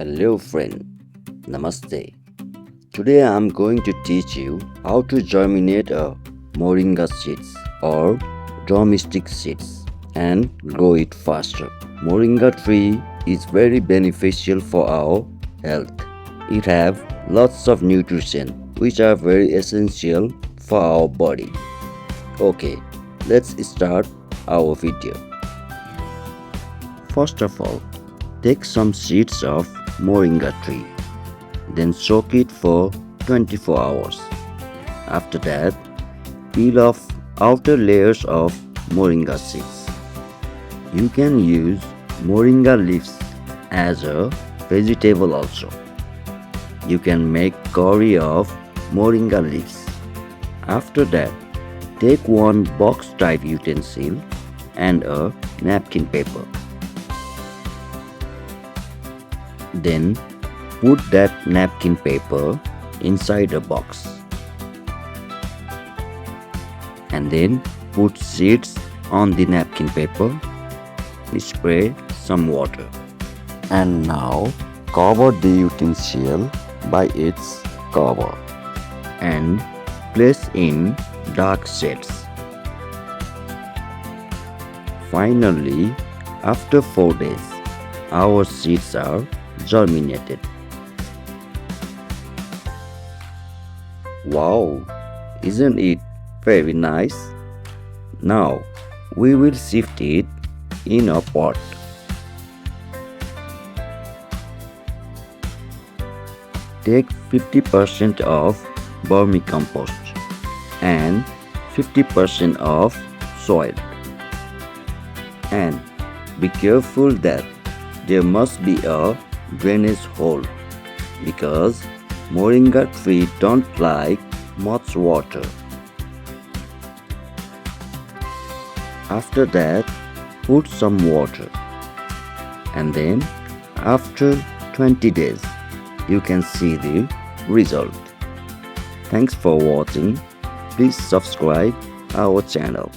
Hello friend, Namaste. Today I am going to teach you how to germinate a Moringa seeds or Drumstick seeds and grow it faster. Moringa tree is very beneficial for our health. It have lots of nutrition which are very essential for our body. Okay, let's start our video. First of all, take some seeds of Moringa tree, then soak it for 24 hours. After that, peel off outer layers of Moringa seeds. You can use Moringa leaves as a vegetable also. You can make curry of Moringa leaves. After that, take one box-tied utensil and a napkin paper. Then put that napkin paper inside a box and then put seeds on the napkin paper. Spray some water and now cover the utensil by its cover and place in dark shades. Finally, after 4 days, our seeds are germinated. Wow, isn't it very nice? Now we will sift it in a pot. Take 50% of vermicompost and 50% of soil. And be careful that there must be a drainage hole because Moringa tree don't like much water. After that, put some water and then after 20 days you can see the result. Thanks for watching. Please subscribe our channel.